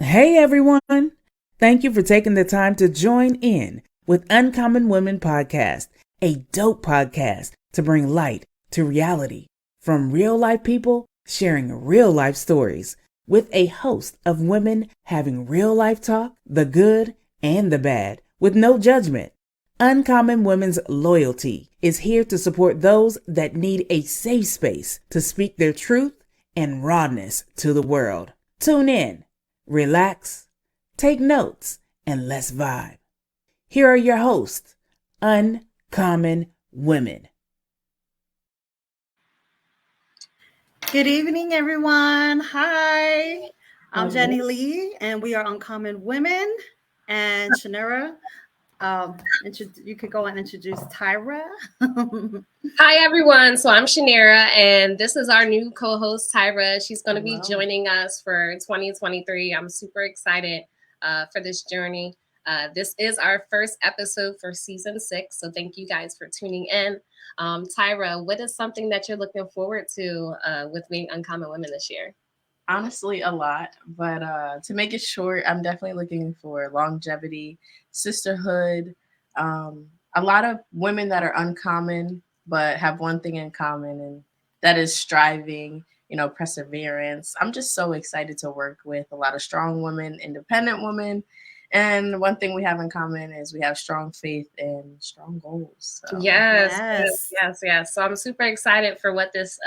Hey everyone! Thank you for taking the time to join in with Uncommon Women Podcast, a dope podcast to bring light to reality from real life people sharing real life stories with a host of women having real life talk, the good and the bad, with no judgment. Uncommon Women's Loyalty is here to support those that need a safe space to speak their truth and rawness to the world. Tune in, relax, take notes, and let's vibe. Here are your hosts, Uncommon Women. Good evening, everyone. Hi, I'm Jenny Lee, and we are Uncommon Women. And Shanera, you could go and introduce Tyra. Hi, everyone. So I'm Shanera, and this is our new co-host, Tyra. She's going to be joining us for 2023. I'm super excited for this journey. This is our first episode for season 6, so thank you guys for tuning in. Tyra, what is something that you're looking forward to with being Uncommon Women this year? Honestly, a lot, but to make it short, I'm definitely looking for longevity, sisterhood, a lot of women that are uncommon, but have one thing in common, and that is striving, perseverance. I'm just so excited to work with a lot of strong women, independent women. And one thing we have in common is we have strong faith and strong goals. So. Yes. So I'm super excited for what this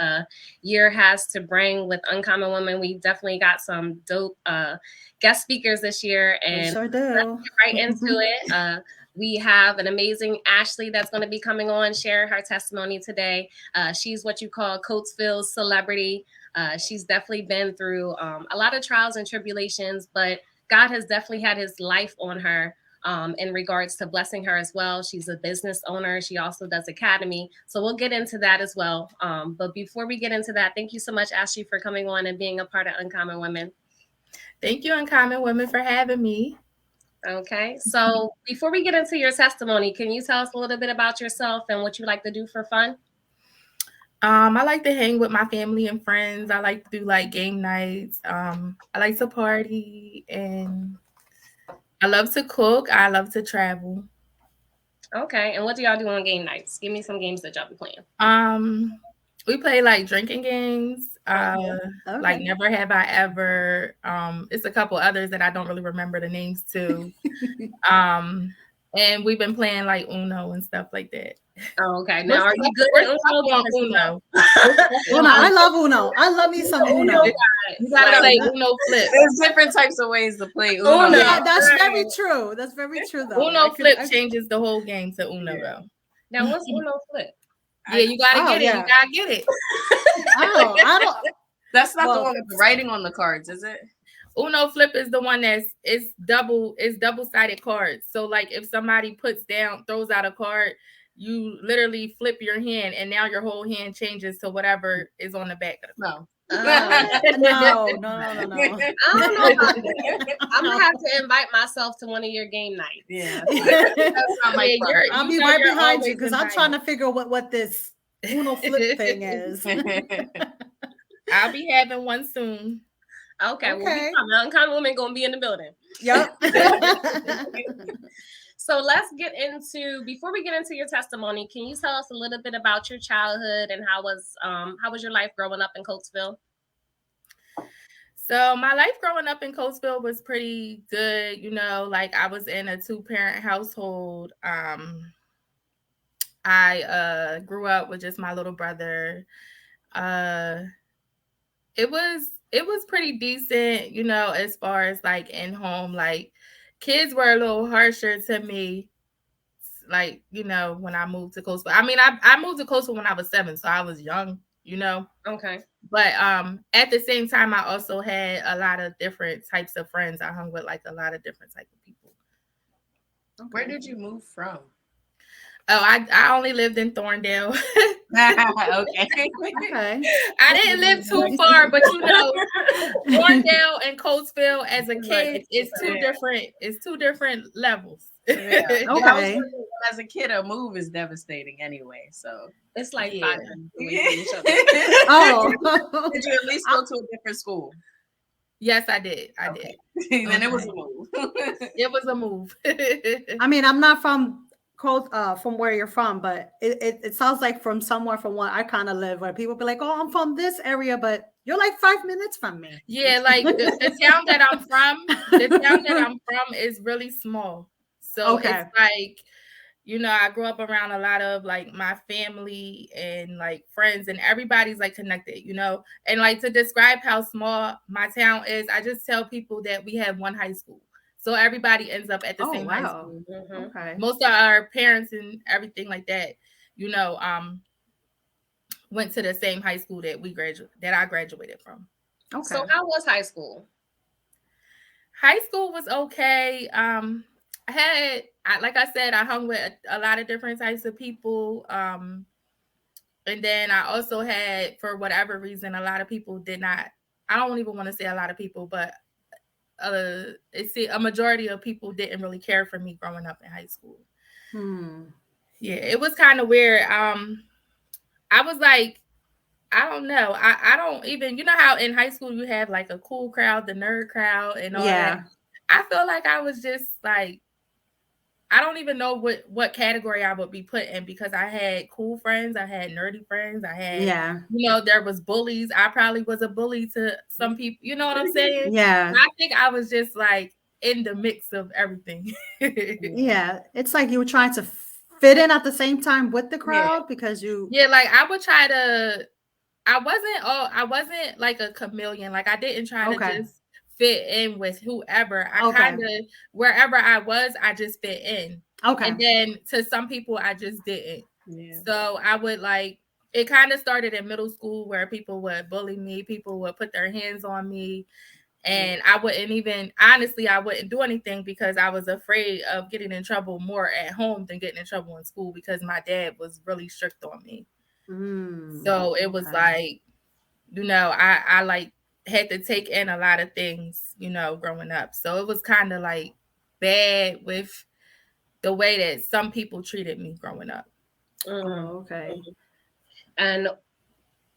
year has to bring with Uncommon Women. We definitely got some dope guest speakers this year, and we sure do. Let's get right into it. We have an amazing Ashley that's going to be coming on, sharing her testimony today. She's what you call Coatesville's celebrity. She's definitely been through a lot of trials and tribulations, but God has definitely had his life on her in regards to blessing her as well. She's a business owner. She also does academy. So we'll get into that as well. But before we get into that, thank you so much, Ashley, for coming on and being a part of Uncommon Women. Thank you, Uncommon Women, for having me. Okay. So before we get into your testimony, can you tell us a little bit about yourself and what you like to do for fun? I like to hang with my family and friends. I like to do like game nights. I like to party, and I love to cook. I love to travel. Okay. And what do y'all do on game nights? Give me some games that y'all be playing. We play like drinking games. Like Never Have I Ever. It's a couple others that I don't really remember the names to. And we've been playing like Uno and stuff like that. Oh, okay. Now, are you good at Uno? I love Uno. I love me some Uno. You gotta play Uno flip. There's different types of ways to play Uno. Yeah, that's very true. That's very true, though. Uno flip changes the whole game to Uno, though. Now, what's Uno flip? Yeah, you gotta get it. You gotta get it. I don't. That's not the one with the writing on the cards, is it? Uno flip is the one it's double-sided cards. So like if somebody throws out a card, you literally flip your hand, and now your whole hand changes to whatever is on the back of the card. No. No. I don't know about that. I'm gonna have to invite myself to one of your game nights. Yeah. I'll be right behind you because I'm trying to figure out what this Uno flip thing is. I'll be having one soon. Okay. Well, Uncommon Women gonna be in the building. Yep. So before we get into your testimony, can you tell us a little bit about your childhood and how was your life growing up in Coatesville? So my life growing up in Coatesville was pretty good. Like I was in a 2-parent household. I grew up with just my little brother. It was pretty decent, as far as like in home, like kids were a little harsher to me, like, when I moved to Coastville. I mean, I moved to Coastville when I was 7, so I was young, Okay. But at the same time, I also had a lot of different types of friends. I hung with like a lot of different types of people. Okay. Where did you move from? Oh, I only lived in Thorndale. Okay. I didn't live too far, but Thorndale and Coatesville as a kid is two different levels. Yeah. Okay. As a kid, a move is devastating anyway. So it's like 5 minutes away from each other. Oh. Did you at least go to a different school? Yes, I did. I did. Then it was a move. It was a move. I mean, I'm not from from where you're from, but it sounds like from somewhere from where I kind of live, where people be like, "Oh, I'm from this area," but you're like 5 minutes from me. Yeah, like the town that I'm from is really small. So Okay. it's like, I grew up around a lot of like my family and like friends, and everybody's like connected, and like to describe how small my town is, I just tell people that we have one high school. So everybody ends up at the Oh, same high wow. school. Okay. Most of our parents and everything like that, went to the same high school that I graduated from. Okay. So how was high school? High school was okay. Like I said, I hung with a lot of different types of people. And then I also had, for whatever reason, a lot of people did not. I don't even want to say a lot of people, but a majority of people didn't really care for me growing up in high school. Yeah, it was kind of weird. I was like, I don't know. I don't even, how in high school you have like a cool crowd, the nerd crowd, and all that. I feel like I was just like, I don't even know what category I would be put in, because I had cool friends, I had nerdy friends, I had, there was bullies. I probably was a bully to some people. You know what I'm saying? Yeah. I think I was just like in the mix of everything. Yeah, it's like you were trying to fit in at the same time with the crowd because you. Yeah, like I would try to. I wasn't like a chameleon. Like I didn't try to just fit in with whoever. I kind of, wherever I was, I just fit in. Okay. And then to some people, I just didn't. Yeah. So I would like, it kind of started in middle school where people would bully me. People would put their hands on me. And I wouldn't even, honestly, I wouldn't do anything because I was afraid of getting in trouble more at home than getting in trouble in school, because my dad was really strict on me. So it was like, I like had to take in a lot of things, growing up. So it was kind of like bad with the way that some people treated me growing up. Okay. And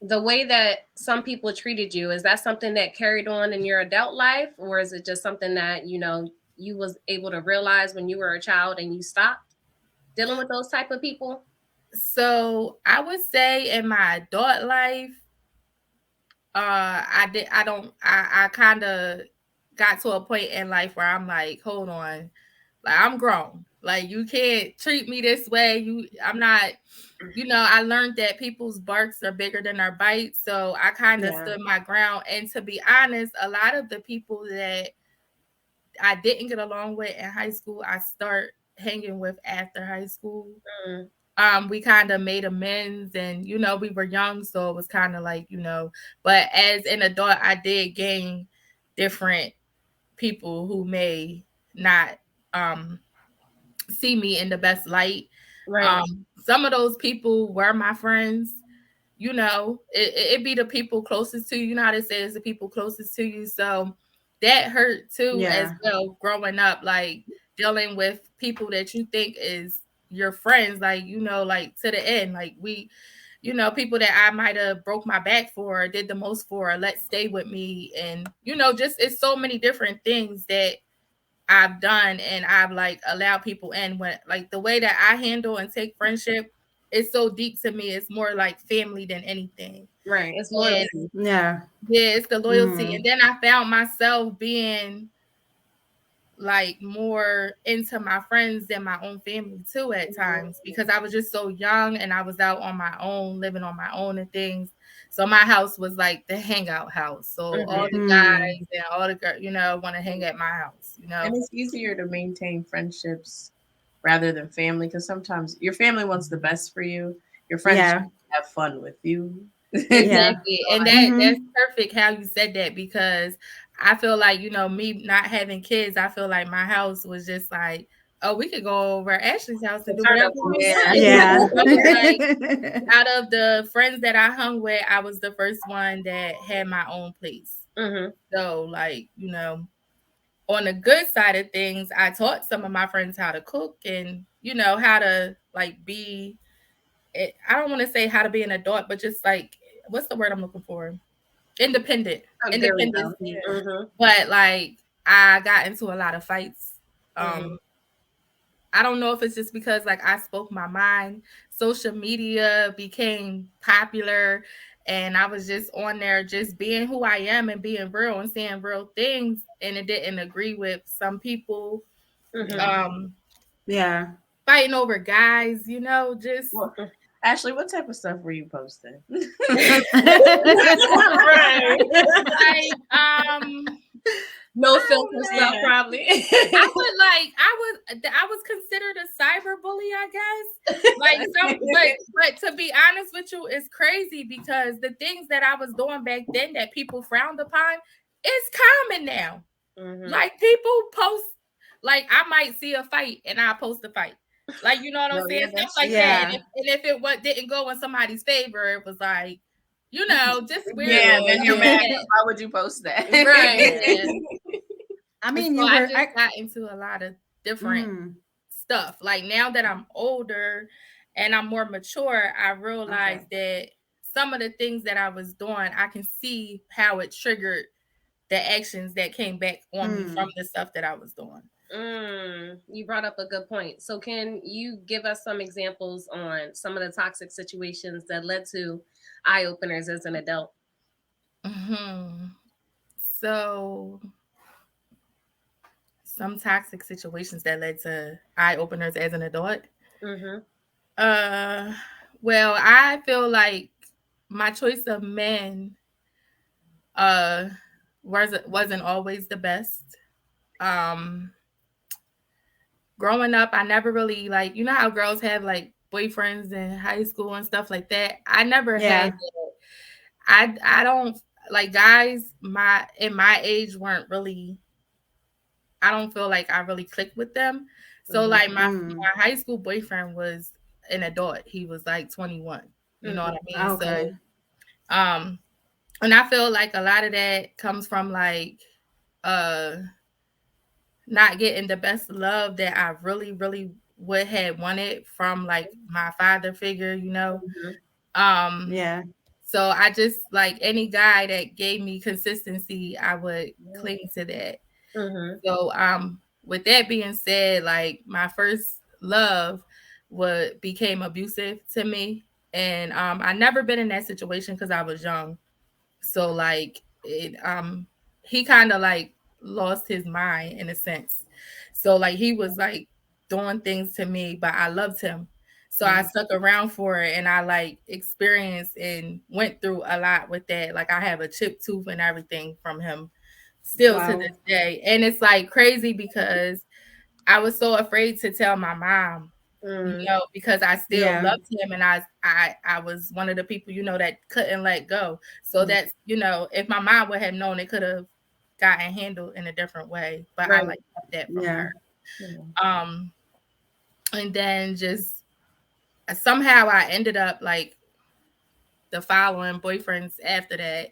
the way that some people treated you, is that something that carried on in your adult life, or is it just something that, you was able to realize when you were a child and you stopped dealing with those type of people? So I would say in my adult life, I kind of got to a point in life where I'm like, hold on, like I'm grown. Like you can't treat me this way. I'm not, I learned that people's barks are bigger than our bites. So I kind of stood my ground. And to be honest, a lot of the people that I didn't get along with in high school, I start hanging with after high school. We kind of made amends, and we were young, so it was kind of like, but as an adult, I did gain different people who may not see me in the best light. Right. Some of those people were my friends. It be the people closest to you. You know how they say it's the people closest to you. So that hurt too, as well, growing up, like dealing with people that you think is your friends, like, like to the end, like people that I might have broke my back for, or did the most for, or let stay with me. And, just it's so many different things that I've done, and I've like allowed people in. When like the way that I handle and take friendship is so deep to me. It's more like family than anything. Right. It's loyalty. Yeah, it's the loyalty. And then I found myself being like more into my friends than my own family too at times, because I was just so young and I was out on my own, living on my own and things. So my house was like the hangout house. So all the guys and all the girls, want to hang at my house, And it's easier to maintain friendships rather than family, because sometimes your family wants the best for you. Your friends have fun with you. Exactly. And that's perfect how you said that, because I feel like, me not having kids, I feel like my house was just like, oh, we could go over Ashley's house and do whatever we want. Like, out of the friends that I hung with, I was the first one that had my own place. So like, on the good side of things, I taught some of my friends how to cook and, how to like be, I don't want to say how to be an adult, but just like, what's the word I'm looking for? independent. Oh, there we go. Independence. Mhm. But like I got into a lot of fights. I don't know if it's just because like I spoke my mind. Social media became popular and I was just on there just being who I am and being real and saying real things, and it didn't agree with some people. Yeah. Fighting over guys, you know, just Well, Ashley, what type of stuff were you posting? like no filter stuff, probably. I was considered a cyber bully, I guess. Like but to be honest with you, it's crazy because the things that I was doing back then that people frowned upon, it's common now. Like people post, like I might see a fight and I post a fight. Like, you know what I'm saying? Stuff like that. And if it didn't go in somebody's favor, it was like, you know, just weird. Yeah, then you're mad. Why would you post that? Right. I mean, so I just got into a lot of different stuff. Like now that I'm older and I'm more mature, I realized that some of the things that I was doing, I can see how it triggered the actions that came back on me from the stuff that I was doing. You brought up a good point. So can you give us some examples on some of the toxic situations that led to eye openers as an adult? So some toxic situations that led to eye openers as an adult. Well, I feel like my choice of men wasn't always the best. Growing up, I never really, like, you know how girls have like boyfriends in high school and stuff like that. I never had that. I don't like guys in my age weren't really, I don't feel like I really clicked with them. So like my high school boyfriend was an adult. He was like 21. You know what I mean? Okay. So and I feel like a lot of that comes from like not getting the best love that I really, really would have wanted from like my father figure, you know. So I just, like, any guy that gave me consistency, I would cling to that. So with that being said, like my first love became abusive to me. And I never been in that situation because I was young. So like he kind of like lost his mind in a sense. So like he was like doing things to me, but I loved him. So I stuck around for it and I like experienced and went through a lot with that. Like I have a chipped tooth and everything from him still to this day. And it's like crazy because I was so afraid to tell my mom, you know, because I still loved him and I was one of the people, you know, that couldn't let go. So that's, you know, if my mom would have known, it could have gotten handled in a different way. But I like that from her. And then just somehow I ended up like the following boyfriends after that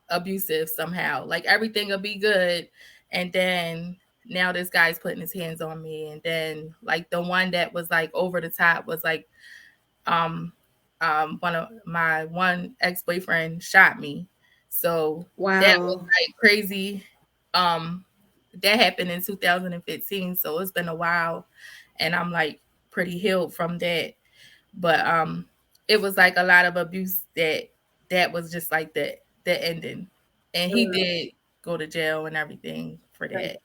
abusive somehow. Like everything will be good. And then now this guy's putting his hands on me. And then like the one that was like over the top was like one of my ex-boyfriend shot me. So that was like crazy. That happened in 2015. So it's been a while and I'm like pretty healed from that. But it was like a lot of abuse that was just like the ending. And he did go to jail and everything for that.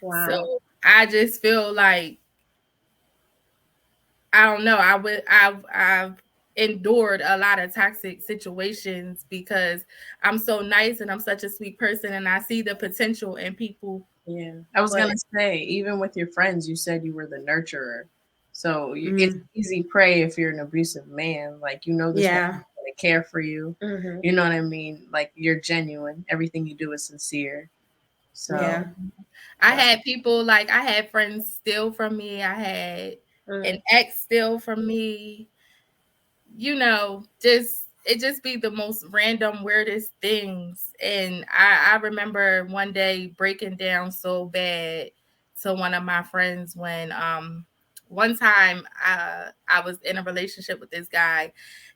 So I just feel like I don't know. I've endured a lot of toxic situations because I'm so nice and I'm such a sweet person and I see the potential in people. Yeah. I was gonna say, even with your friends, you said you were the nurturer. So it's easy prey if you're an abusive man. Like, you know, this person's gonna care for you. You know what I mean? Like you're genuine. Everything you do is sincere. So I had people like I had friends steal from me. I had an ex steal from me. You know, it just be the most random, weirdest things. And I remember one day breaking down so bad to one of my friends when one time I was in a relationship with this guy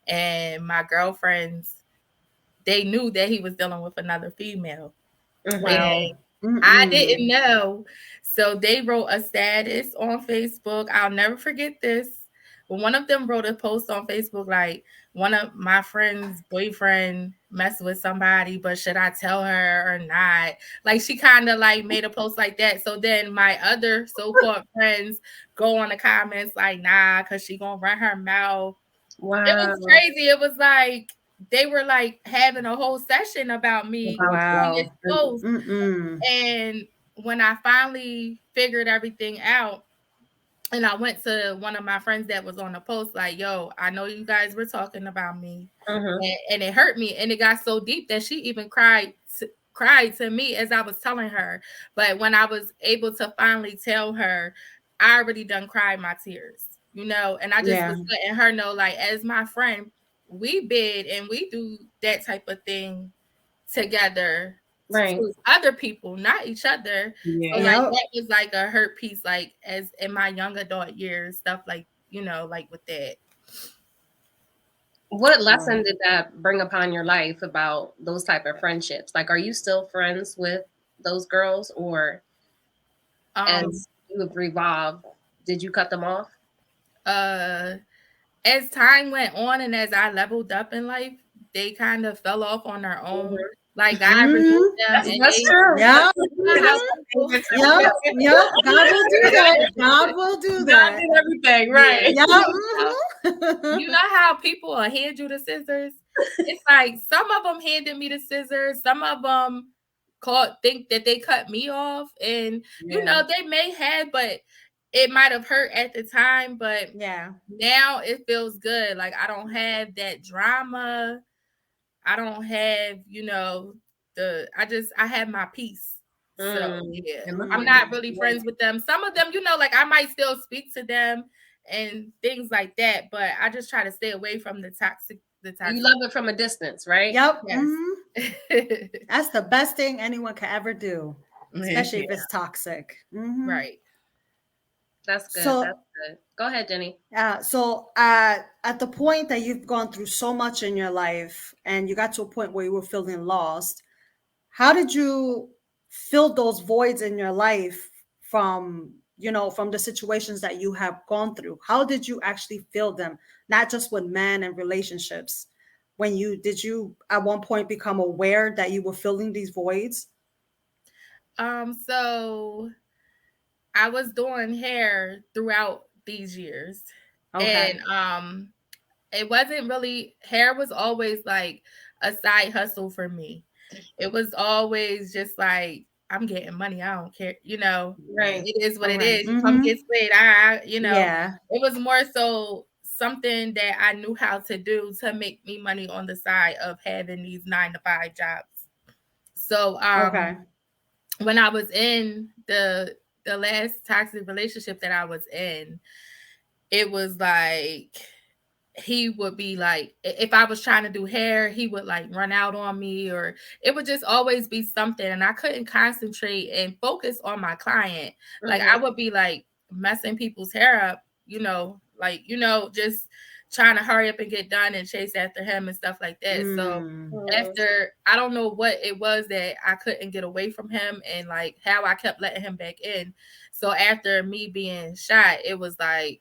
and my girlfriends they knew that he was dealing with another female. Wow. And I didn't know. So they wrote a status on Facebook. I'll never forget this. When one of them wrote a post on Facebook, like, one of my friend's boyfriend messed with somebody, but should I tell her or not? Like, she kind of like made a post like that. So then my other so-called friends go on the comments like, nah, because she gonna run her mouth. Wow. It was crazy. It was like they were like having a whole session about me. Wow. This post. And when I finally figured everything out, and I went to one of my friends that was on the post, like, yo, I know you guys were talking about me, and it hurt me, and it got so deep that she even cried to me as I was telling her. But when I was able to finally tell her, I already done cried my tears, you know, and I just was letting her know, like, as my friend, we bid and we do that type of thing together. Right. To other people, not each other. Yeah. So like that was like a hurt piece, like as in my young adult years, stuff like, you know, like with that. What lesson did that bring upon your life about those type of friendships? Like, are you still friends with those girls, or as you have revolved, did you cut them off? As time went on and as I leveled up in life, they kind of fell off on their own. Like, God removed them. That's true. Yeah. God will do that. God will do that. God did everything, right? Yeah. You know how people will hand you the scissors? It's like some of them handed me the scissors. Some of them think that they cut me off. And, you know, they may have, but it might have hurt at the time. But now it feels good. Like, I don't have that drama. I don't have, you know, I have my peace. So yeah, I'm not really friends with them. Some of them, you know, like I might still speak to them and things like that, but I just try to stay away from the toxic. You love it from a distance, right? Yep. Yes. That's the best thing anyone can ever do, especially if it's toxic. Right. That's good. That's good. Go ahead, Jenny. So at the point that you've gone through so much in your life and you got to a point where you were feeling lost, how did you fill those voids in your life from, you know, from the situations that you have gone through? How did you actually fill them? Not just with men and relationships. Did you at one point become aware that you were filling these voids? So I was doing hair throughout these years. Okay. And it wasn't really, hair was always like a side hustle for me. It was always just like, I'm getting money, I don't care, you know. Right. It is what it is. You come get split, you know. It was more so something that I knew how to do to make me money on the side of having these 9-to-5 jobs. So when I was in the last toxic relationship that I was in, it was like he would be like, if I was trying to do hair, he would like run out on me, or it would just always be something, and I couldn't concentrate and focus on my client. Like I would be like messing people's hair up, you know, like, you know, just trying to hurry up and get done and chase after him and stuff like that. So after, I don't know what it was that I couldn't get away from him and like how I kept letting him back in. So after me being shot, it was like,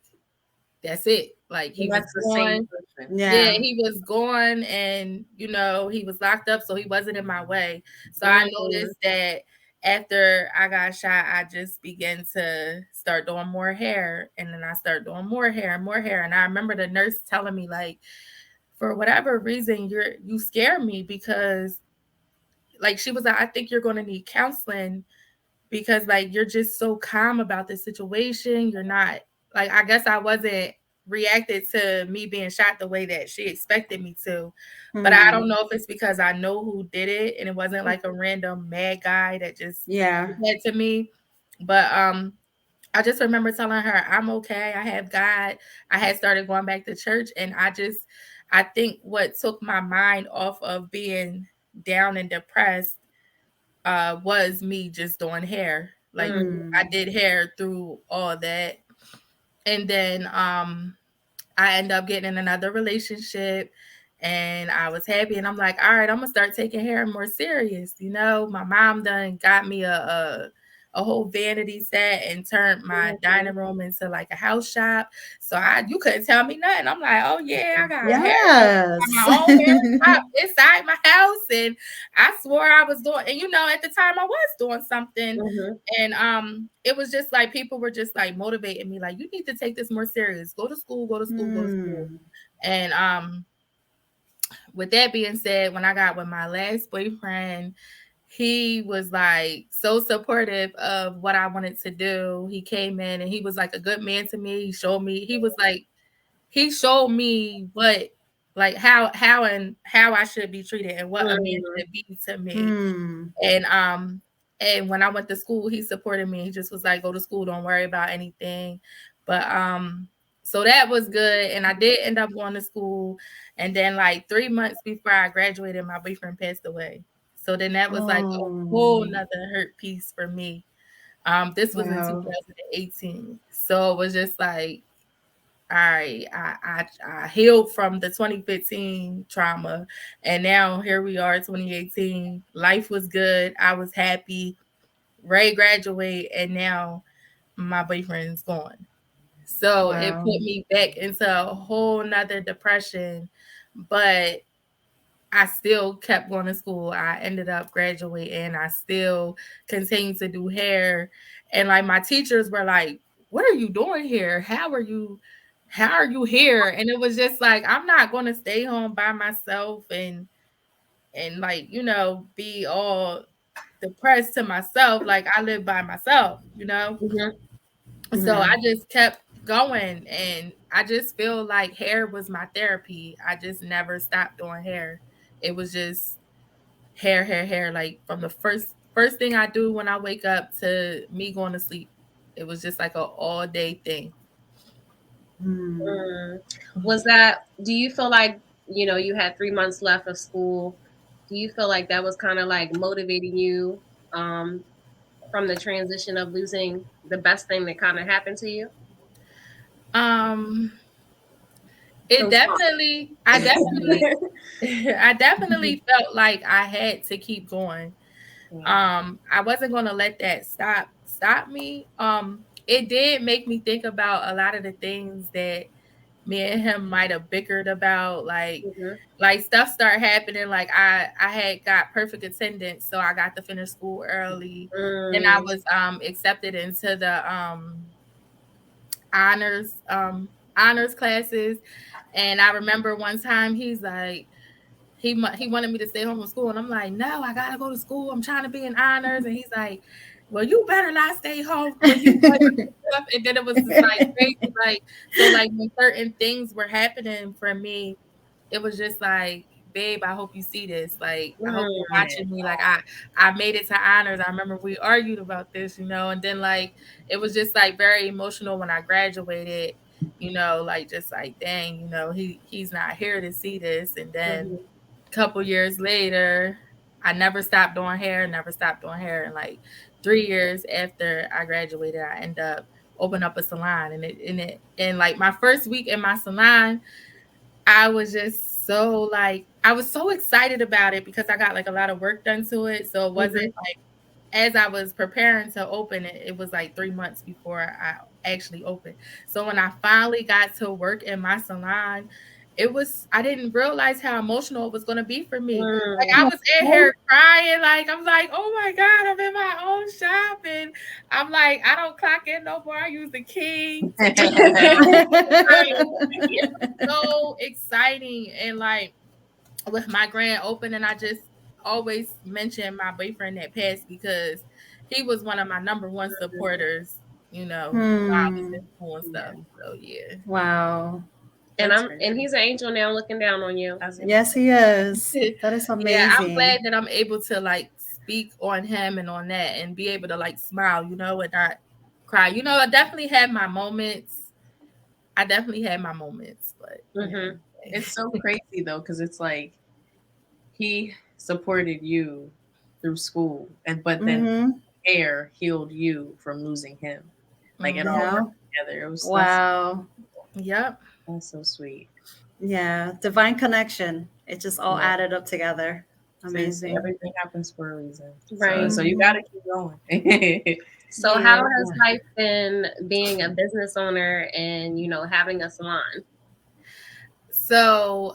that's it. Like he was gone. Yeah, he was gone, and you know, he was locked up, so he wasn't in my way. So I noticed that after I got shot, I just began to start doing more hair, and then I started doing more hair and more hair. And I remember the nurse telling me, like, for whatever reason, you scare me, because like she was like, I think you're going to need counseling, because like you're just so calm about the situation. You're not, like, I guess I wasn't reacted to me being shot the way that she expected me to. But I don't know if it's because I know who did it and it wasn't like a random mad guy that just said to me. But I just remember telling her, I'm okay, I have God. I had started going back to church, and I think what took my mind off of being down and depressed was me just doing hair. Like I did hair through all that. And then I ended up getting in another relationship, and I was happy. And I'm like, all right, I'm gonna start taking hair more serious. You know, my mom done got me a whole vanity set and turned my dining room into like a house shop. So you couldn't tell me nothing. I'm like, oh yeah, I got hair. Yes. My own hair shop inside my house, and I swore I was doing. And you know, at the time I was doing something, and it was just like people were just like motivating me, like you need to take this more serious. Go to school, go to school, go to school. And with that being said, when I got with my last boyfriend, he was like so supportive of what I wanted to do. He came in and he was like a good man to me. He showed me what like how I should be treated and what a man should be to me. And when I went to school, he supported me. He just was like, go to school, don't worry about anything. But so that was good. And I did end up going to school. And then like 3 months before I graduated, my boyfriend passed away. So then that was like a whole nother hurt piece for me. This was in 2018. So it was just like, all right, I healed from the 2015 trauma, and now here we are, 2018. Life was good. I was happy. Ray graduate, and now my boyfriend's gone. So it put me back into a whole nother depression, but I still kept going to school. I ended up graduating. I still continued to do hair. And like my teachers were like, what are you doing here? How are you here? And it was just like, I'm not going to stay home by myself and like, you know, be all depressed to myself. Like I live by myself, you know? So I just kept going, and I just feel like hair was my therapy. I just never stopped doing hair. It was just hair, like from the first thing I do when I wake up to me going to sleep. It was just like an all day thing. Was that, do you feel like, you know, you had 3 months left of school? Do you feel like that was kind of like motivating you from the transition of losing the best thing that kind of happened to you? I definitely felt like I had to keep going. I wasn't going to let that stop me. It did make me think about a lot of the things that me and him might have bickered about, like stuff started happening. Like I had got perfect attendance, so I got to finish school early, and I was accepted into the honors classes. And I remember one time he's like, he wanted me to stay home from school, and I'm like, no, I gotta go to school. I'm trying to be in honors. And he's like, well, you better not stay home. And then it was just like crazy, like so, like when certain things were happening for me, it was just like, babe, I hope you see this. Like, I hope you're watching me. Like, I made it to honors. I remember we argued about this, you know, and then like it was just like very emotional when I graduated, you know, like just like, dang, you know, he's not here to see this. And then a couple years later, I never stopped doing hair. And like 3 years after I graduated, I ended up opening up a salon. And like my first week in my salon, I was just so like, I was so excited about it because I got like a lot of work done to it. So it wasn't like, as I was preparing to open it, it was like 3 months before I actually opened. So when I finally got to work in my salon, I didn't realize how emotional it was going to be for me. Like I was in here crying. Like, I'm like, oh my God, I'm in my own shop. And I'm like, I don't clock in no more. I use the key. It's so exciting. And like with my grand opening, I just always mention my boyfriend that passed because he was one of my number one supporters, you know, while I was in school and stuff. So yeah. Wow. And he's an angel now looking down on you. Yes, he is. That is amazing. Yeah, I'm glad that I'm able to like speak on him and on that and be able to like smile, you know, and not cry. You know, I definitely had my moments, but it's so crazy though, because it's like he supported you through school, but then hair healed you from losing him. Like it all worked together. It was wow. Yep. That's so sweet. Yeah, divine connection. It just all Yeah. added up together. Amazing. Everything happens for a reason. Right. So you gotta keep going. So Yeah. how has life been being a business owner and, you know, having a salon? So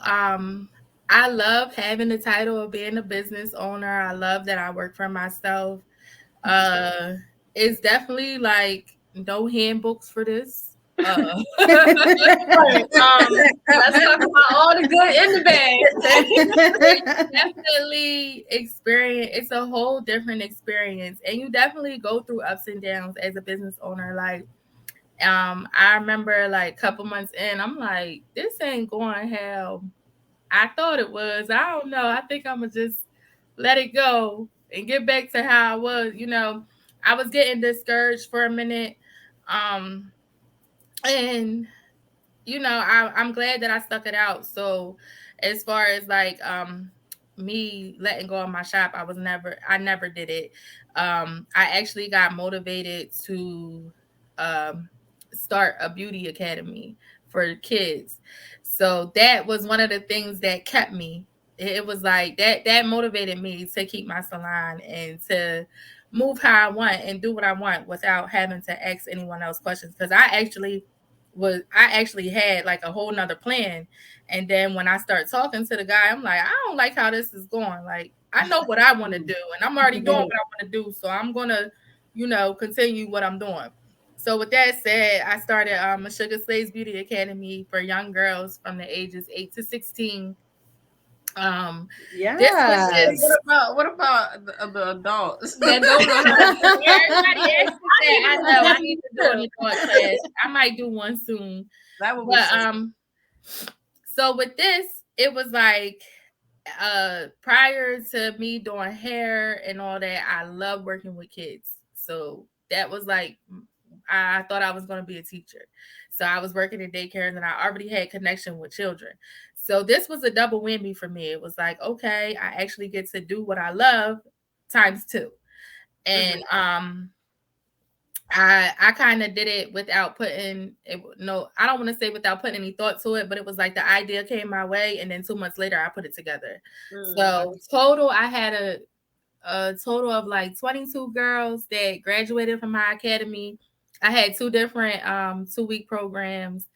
I love having the title of being a business owner. I love that I work for myself. It's definitely like no handbooks for this. Let's talk about all the good and the bad. Definitely experience. It's a whole different experience, and you definitely go through ups and downs as a business owner. Like, I remember like a couple months in, I'm like, this ain't going how I thought it was. I don't know. I think I'm gonna just let it go and get back to how I was. You know, I was getting discouraged for a minute, and you know, I'm glad that I stuck it out. So as far as like me letting go of my shop, I never did it. I actually got motivated to start a beauty academy for kids. So that was one of the things that kept me. It was like that motivated me to keep my salon and to move how I want and do what I want without having to ask anyone else questions. Because I actually had like a whole nother plan. And then when I start talking to the guy, I'm like, I don't like how this is going. Like, I know what I want to do, and I'm already doing what I want to do. So I'm gonna, you know, continue what I'm doing. So with that said, I started a Sugar Slaves Beauty Academy for young girls from the ages 8 to 16. Yeah. What about the adults? That don't know how to do. Everybody asks me that. I know I need to do an adult class. I might do one soon. That would be so with this, it was like prior to me doing hair and all that, I love working with kids. So that was like I thought I was going to be a teacher. So I was working in daycare and then I already had connection with children. So this was a double whammy for me. It was like, okay, I actually get to do what I love times 2. And I kind of did it without putting it. No, I don't want to say without putting any thought to it, but it was like the idea came my way, and then 2 months later, I put it together. So total, I had a total of like 22 girls that graduated from my academy. I had 2 different 2-week programs.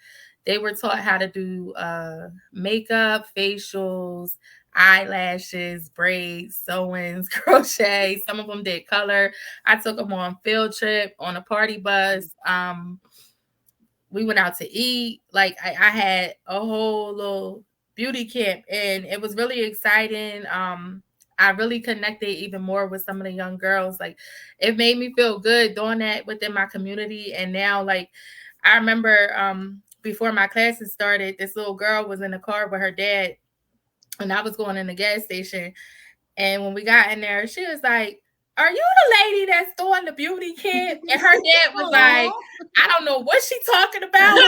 They were taught how to do makeup, facials, eyelashes, braids, sewings, crochet. Some of them did color. I took them on field trip on a party bus. We went out to eat. Like I had a whole little beauty camp, and it was really exciting. I really connected even more with some of the young girls. Like it made me feel good doing that within my community. And now, like I remember before my classes started, this little girl was in the car with her dad, and I was going in the gas station. And when we got in there, she was like, "Are you the lady that's doing the beauty camp?" And her dad was like, "I don't know what she's talking about,"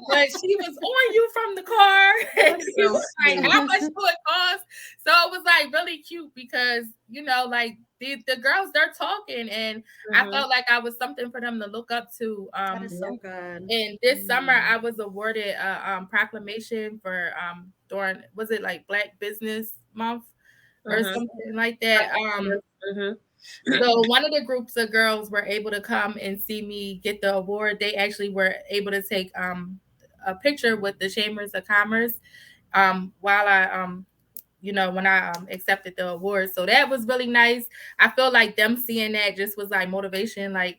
but she was on you from the car. And she was like, "How much do it cost?" So it was like really cute because, you know, like the girls, they're talking, and I felt like I was something for them to look up to. That is so good. And this summer, I was awarded a proclamation for during, was it like Black Business Month or something like that? So one of the groups of girls were able to come and see me get the award. They actually were able to take a picture with the Chambers of Commerce while I you know, when I accepted the award. So that was really nice. I feel like them seeing that just was like motivation. Like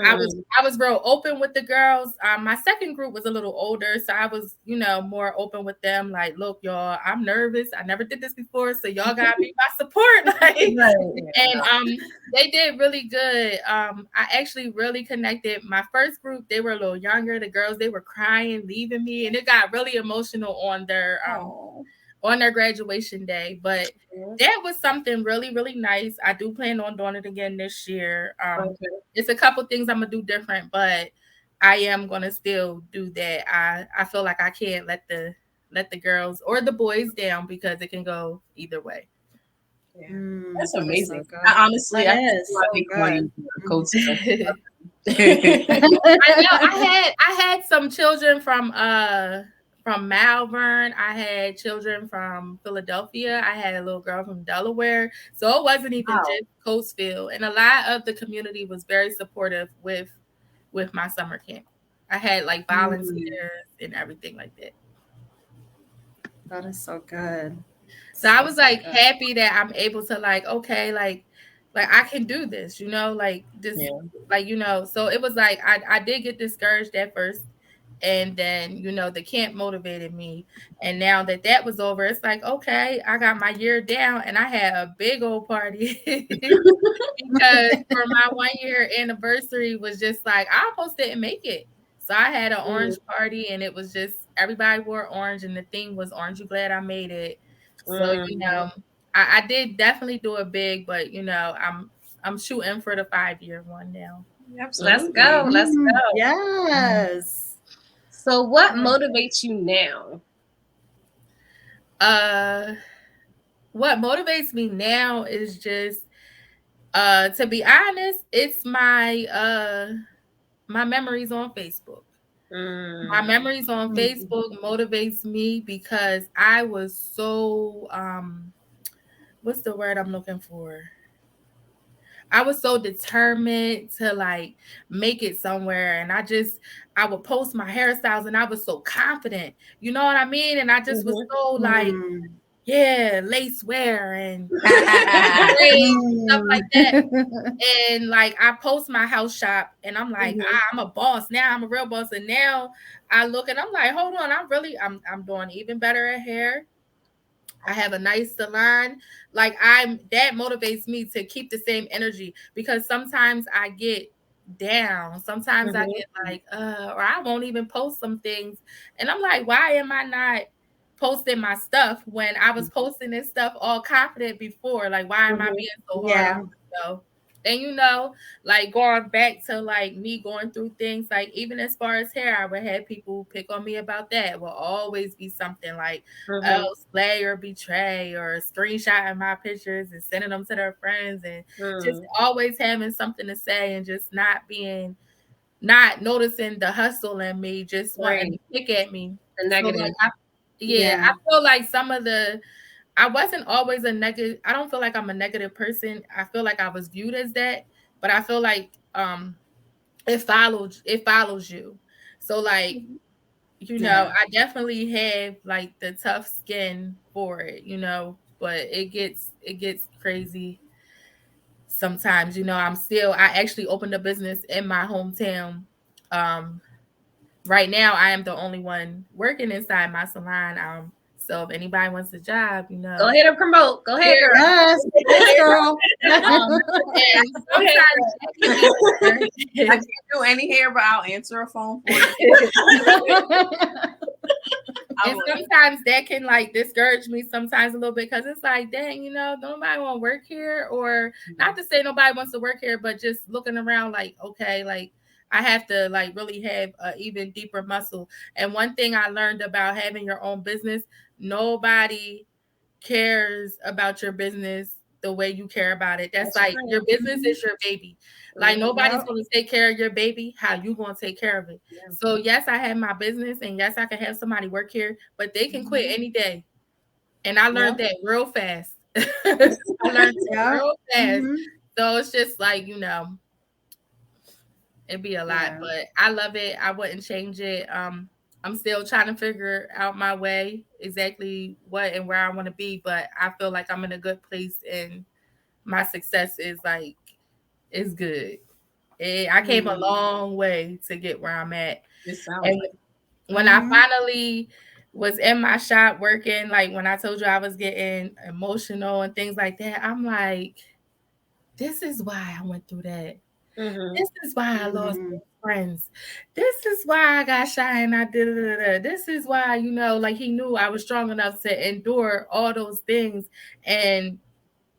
I was real open with the girls. My second group was a little older, so I was, you know, more open with them. Like, look, y'all, I'm nervous. I never did this before, so y'all gotta be my support. Like, and they did really good. I actually really connected. My first group, they were a little younger. The girls, they were crying, leaving me, and it got really emotional on their graduation day. But that was something really, really nice. I do plan on doing it again this year. It's a couple things I'm gonna do different, but I am gonna still do that. I feel like I can't let the girls or the boys down because it can go either way. That's amazing. So Honestly, that I is so think why you coach. I had some children from from Malvern. I had children from Philadelphia. I had a little girl from Delaware. So it wasn't even just Coatesville. And a lot of the community was very supportive with my summer camp. I had like volunteers and everything like that. That is so good. So I was like happy that I'm able to like, okay, like I can do this, you know, like this, like, you know. So it was like I did get discouraged at first, and then, you know, the camp motivated me, and now that was over, it's like, okay, I got my year down, and I had a big old party because for my 1 year anniversary was just like I almost didn't make it. So I had an orange party, and it was just everybody wore orange, and the theme was "Aren't You Glad I Made It?" So, you know, I did definitely do it big, but, you know, I'm shooting for the 5-year one now. Let's go. Let's go. Yes. So what motivates you now? What motivates me now is just to be honest, it's my my memories on Facebook. My memories on Facebook motivates me because I was so what's the word I'm looking for? I was so determined to like make it somewhere, and I would post my hairstyles, and I was so confident, you know what I mean? And I just was so like, yeah, lace wear and stuff like that. And like I post my house shop, and I'm like, I'm a boss now. I'm a real boss. And now I look and I'm like, hold on, I'm doing even better at hair. I have a nice salon. Like that motivates me to keep the same energy, because sometimes I get down. Sometimes I get like, or I won't even post some things. And I'm like, why am I not posting my stuff when I was posting this stuff all confident before? Like, why am I being so hard on myself? And, you know, like going back to like me going through things, like even as far as hair, I would have people pick on me about that. It will always be something like, oh, slay or betray, or screenshotting my pictures and sending them to their friends, and just always having something to say, and just not noticing the hustle in me, just wanting to pick at me. The negative. So like, I feel like I wasn't always a negative. I don't feel like I'm a negative person. I feel like I was viewed as that, but I feel like it follows you. So like, you know, I definitely have like the tough skin for it, you know, but it gets crazy sometimes. You know, I actually opened a business in my hometown. Right now I am the only one working inside my salon. So if anybody wants a job, you know, go ahead and promote. Go ahead, girl. Yes, girl. I can't do any hair, but I'll answer a phone for you. And sometimes that can like discourage me sometimes a little bit, because it's like, dang, you know, nobody want to work here, or not to say nobody wants to work here, but just looking around like, okay, like I have to like really have an even deeper muscle. And one thing I learned about having your own business, nobody cares about your business the way you care about it. That's like your business is your baby. Like nobody's going to take care of your baby how you going to take care of it. So yes, I have my business, and yes, I can have somebody work here, but they can quit any day. And I learned that real fast. I learned that real fast. So it's just like, you know, it'd be a lot, but I love it. I wouldn't change it. I'm still trying to figure out my way, exactly what and where I want to be, but I feel like I'm in a good place, and my success is like, it's good. I came a long way to get where I'm at. And when I finally was in my shop working, like when I told you I was getting emotional and things like that, I'm like, this is why I went through that. This is why I lost friends. This is why I got shy and I did. This is why, you know, like he knew I was strong enough to endure all those things. And,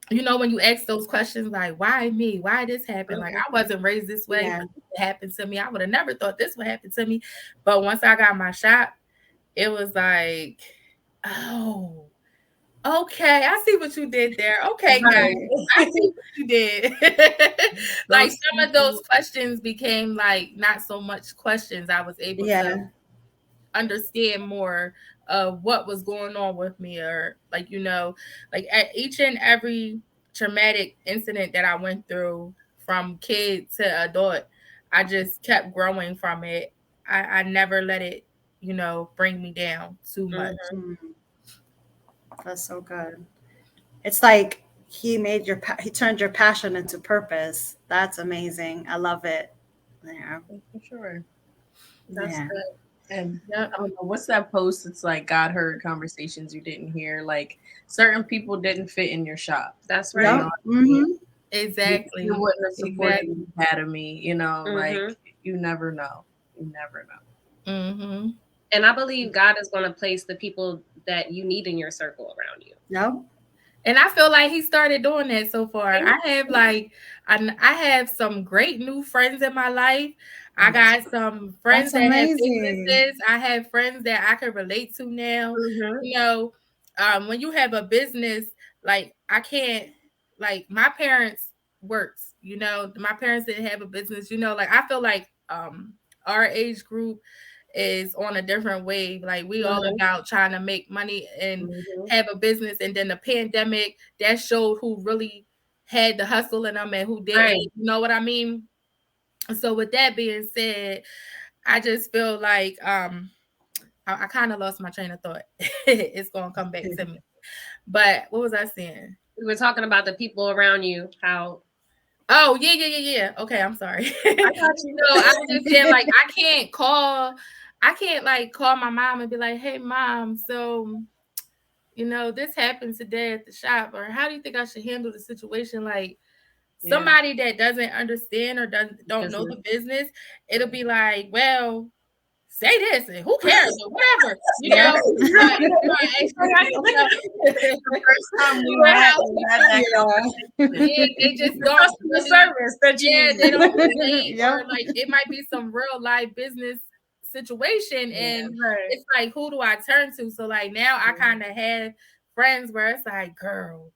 you know, when you ask those questions, like, why me? Why this happened? Like, I wasn't raised this way. But it happened to me. I would have never thought this would happen to me. But once I got my shop, it was like, oh, okay, I see what you did there. Okay, guys, I see what you did. Like some of those questions became like not so much questions. I was able to understand more of what was going on with me, or like, like at each and every traumatic incident that I went through from kid to adult, I just kept growing from it. I never let it, bring me down too much. Mm. That's so good. It's like he turned your passion into purpose. That's amazing. I love it. Yeah. For sure. That's Yeah. good. And Yep. I don't know, what's that post? It's like God heard conversations you didn't hear. Like certain people didn't fit in your shop. That's Yep. right. Mhm. Exactly. You wouldn't have supported Exactly. the academy, like Mhm. you never know. You never know. Mm-hmm. And I believe God is going to place the people that you need in your circle around you. Yep. And I feel like he started doing that so far. I have I have some great new friends in my life. I got some friends That's that have amazing. businesses. I have friends that I can relate to now. When you have a business, like I can't, like my parents works, my parents didn't have a business, like I feel like our age group is on a different wave. Like we all about trying to make money and have a business, and then the pandemic that showed who really had the hustle in them and who didn't. Right. You know what I mean? So with that being said, I just feel like I kind of lost my train of thought. It's gonna come back to me. But what was I saying? We were talking about the people around you, how Oh, yeah. Okay, I'm sorry. I got you. No, I was just saying, like, I can't like call my mom and be like, hey mom, so this happened today at the shop, or how do you think I should handle the situation? Like somebody that doesn't understand or don't know the business, it'll be like, well, say this and who cares or whatever, The first time we had that conversation. they just don't the service that you they don't relate, Yep. or like it might be some real life business situation, and it's like, who do I turn to? So like now I kind of have friends where it's like, girl,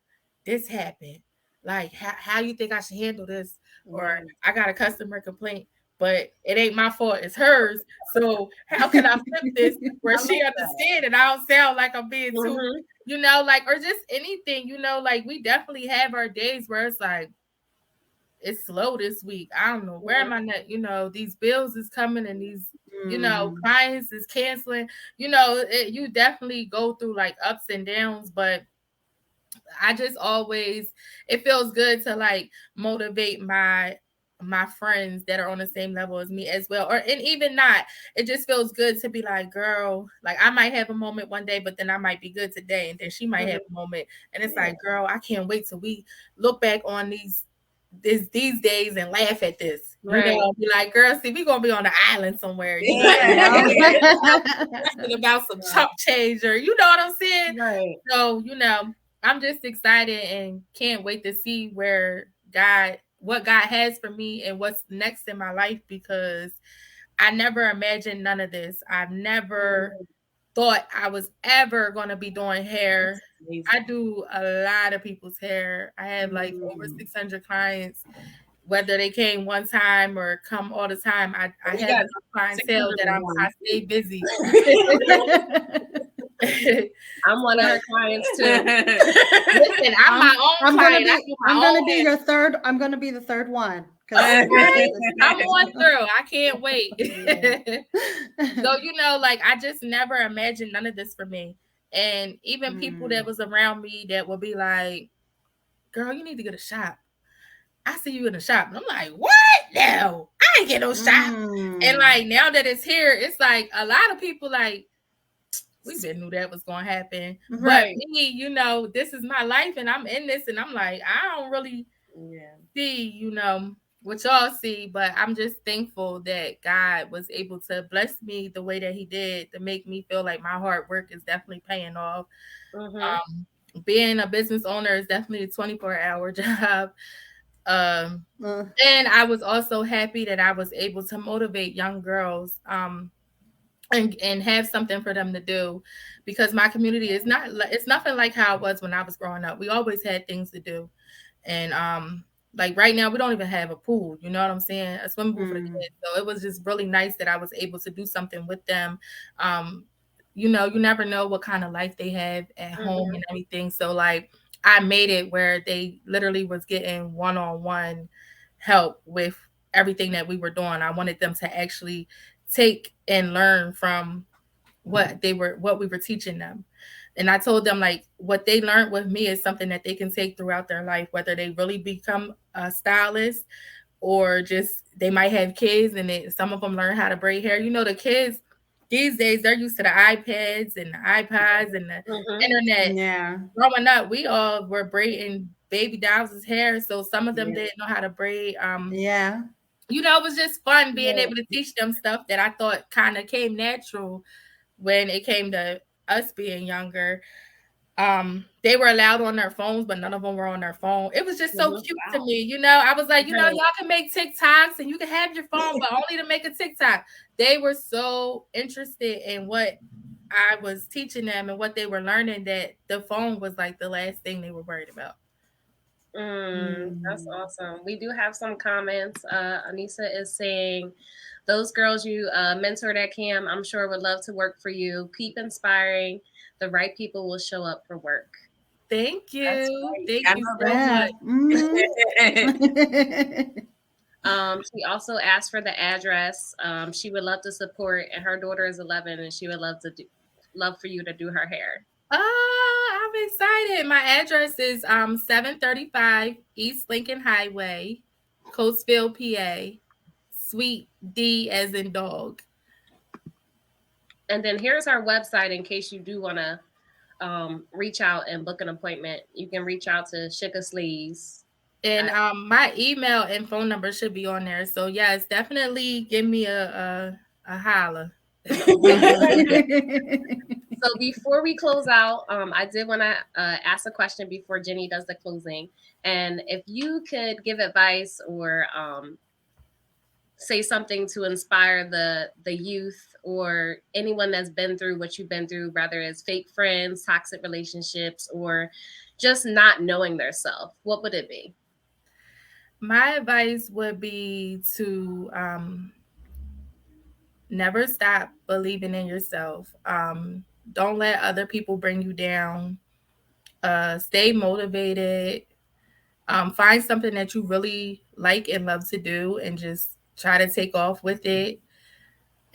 this happened, like how you think I should handle this? Or I got a customer complaint, but it ain't my fault, it's hers. So how can I flip this where she understand and I don't sound like I'm being too, like, or just anything, like we definitely have our days where it's like, it's slow this week. I don't know where am I at? These bills is coming and these, clients is canceling. You definitely go through like ups and downs, but I just always, it feels good to like motivate my friends that are on the same level as me as well, or and even not, it just feels good to be like, girl, like I might have a moment one day, but then I might be good today, and then she might have a moment, and it's like, girl, I can't wait till we look back on these days and laugh at this. Be like, girl, see, we gonna be on the island somewhere. Talking about some chump change, or you know what I'm saying? Right. So, I'm just excited and can't wait to see what God has for me and what's next in my life, because I never imagined none of this. I've never thought I was ever going to be doing hair. I do a lot of people's hair. I have like over 600 clients, whether they came one time or come all the time. I have clientele that I stay busy. I'm one of her clients too. Listen, I'm my own client. I'm gonna be your third. I'm gonna be the third one. I'm on through. I can't wait. So like I just never imagined none of this for me, and even people that was around me that would be like, "Girl, you need to get a shop. I see you in the shop." And I'm like, "What? No, I ain't get no shop." And like now that it's here, it's like a lot of people like, we didn't knew that was gonna happen. Right. But me, this is my life and I'm in this, and I'm like, I don't really see, what y'all see, but I'm just thankful that God was able to bless me the way that he did to make me feel like my hard work is definitely paying off. Being a business owner is definitely a 24-hour job. And I was also happy that I was able to motivate young girls and have something for them to do, because my community is it's nothing like how it was when I was growing up. We always had things to do, and like right now we don't even have a pool, you know what I'm saying? A swimming pool for the Mm. kids. So it was just really nice that I was able to do something with them. You know, you never know what kind of life they have at home and everything. So like I made it where they literally was getting one-on-one help with everything that we were doing. I wanted them to actually take and learn from what we were teaching them. And I told them like what they learned with me is something that they can take throughout their life, whether they really become a stylist or just they might have kids and some of them learn how to braid hair. You know, the kids these days, they're used to the iPads and the iPods and the internet. Yeah. Growing up, we all were braiding baby dolls' hair. So some of them didn't know how to braid. Yeah. You know, it was just fun being able to teach them stuff that I thought kind of came natural when it came to us being younger. They were allowed on their phones, but none of them were on their phone. It was just so cute to me. You know, I was like, you know, y'all can make TikToks and you can have your phone, but only to make a TikTok. They were so interested in what I was teaching them and what they were learning that the phone was like the last thing they were worried about. That's awesome. We do have some comments. Anissa is saying, those girls you mentored at CAM, I'm sure would love to work for you. Keep inspiring. The right people will show up for work. Thank you. Right. Thank you so much. She also asked for the address. She would love to support, and her daughter is 11, and she would love for you to do her hair. Oh, I'm excited. My address is 735 East Lincoln Highway, Coatesville, PA, Suite D as in dog. And then here's our website in case you do want to reach out and book an appointment. You can reach out to Shika Sleeves. And my email and phone number should be on there. So yes, definitely give me a holler. So before we close out, I did want to ask a question before Jenny does the closing. And if you could give advice or say something to inspire the youth or anyone that's been through what you've been through, whether it's fake friends, toxic relationships, or just not knowing their self, what would it be? My advice would be to never stop believing in yourself. Don't let other people bring you down. Stay motivated. Find something that you really like and love to do and just try to take off with it.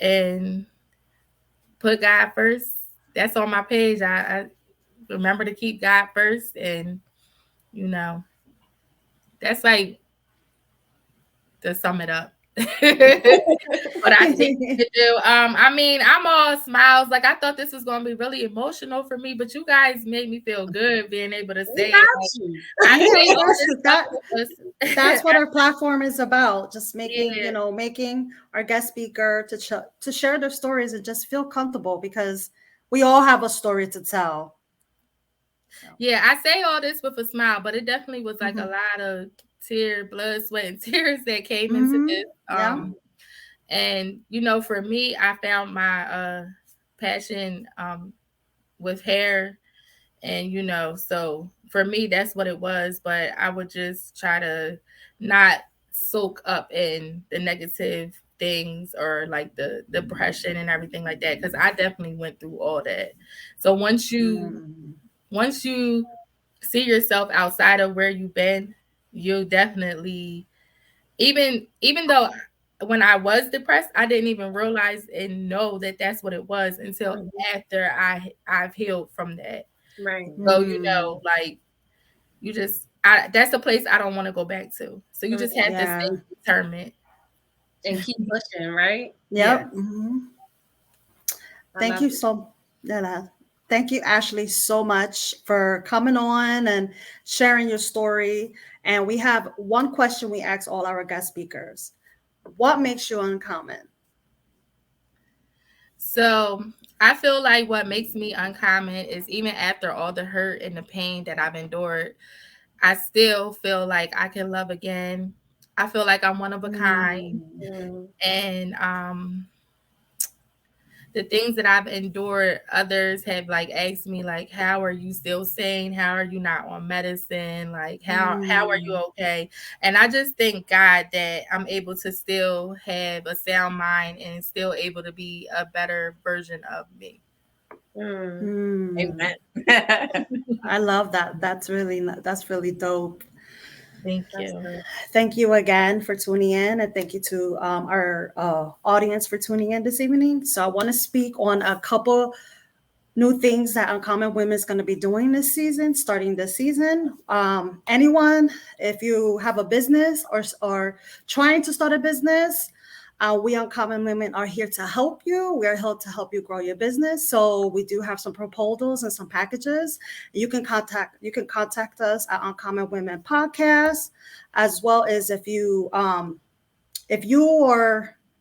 And put God first. That's on my page. I remember to keep God first. And, you know, that's like to sum it up. But I think to do. I mean, I'm all smiles. Like I thought this was gonna be really emotional for me, but you guys made me feel good being able to say it. That's what our platform is about. Just making, you know, making our guest speaker to share their stories and just feel comfortable because we all have a story to tell. Yeah, I say all this with a smile, but it definitely was like a lot of blood, sweat, and tears that came into this. And you know, for me, I found my passion with hair, and you know, so for me, that's what it was. But I would just try to not soak up in the negative things or like the depression and everything like that, because I definitely went through all that. So once you see yourself outside of where you've been, you'll definitely, even though when I was depressed, I didn't even realize and know that that's what it was until after I've healed from that. Right. So, you know, like you just, that's a place I don't want to go back to. So you just have to stay determined. And keep pushing, right? Yep. Thank you Thank you, Ashley, so much for coming on and sharing your story. And we have one question we ask all our guest speakers. What makes you uncommon? So I feel like what makes me uncommon is even after all the hurt and the pain that I've endured, I still feel like I can love again. I feel like I'm one of a kind. And the things that I've endured, others have like asked me like, how are you still sane? How are you not on medicine? Like how are you okay? And I just thank God that I'm able to still have a sound mind and still able to be a better version of me. Amen. I love that. That's really dope. Thank you. Thank you again for tuning in, and thank you to our audience for tuning in this evening. So I want to speak on a couple new things that Uncommon Women is going to be doing this season, starting this season. Anyone, if you have a business or trying to start a business, we Uncommon Women are here to help you. We are here to help you grow your business. So we do have some proposals and some packages. You can contact us at Uncommon Women Podcast, as well as if you or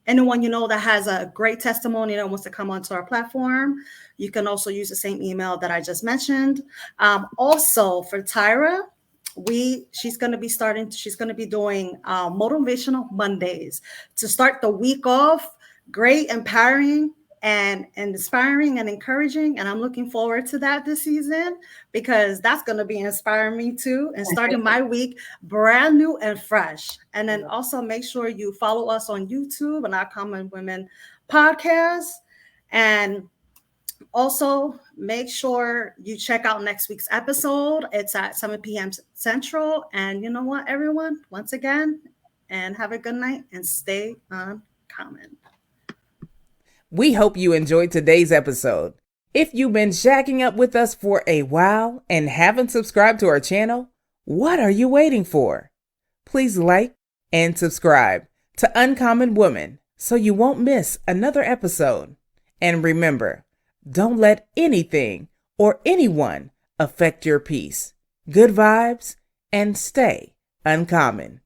anyone you know that has a great testimony that wants to come onto our platform, you can also use the same email that I just mentioned. Also for Tyra, she's going to be doing motivational Mondays to start the week off. Great, empowering and inspiring and encouraging. And I'm looking forward to that this season, because that's going to be inspiring me too, and starting my week brand new and fresh. And then also make sure you follow us on YouTube and Uncommon Women Podcast. And also, make sure you check out next week's episode. It's at 7 p.m. Central. And you know what, everyone? Once again, and have a good night and stay uncommon. We hope you enjoyed today's episode. If you've been shacking up with us for a while and haven't subscribed to our channel, what are you waiting for? Please like and subscribe to Uncommon Woman so you won't miss another episode. And remember, don't let anything or anyone affect your peace. Good vibes and stay uncommon.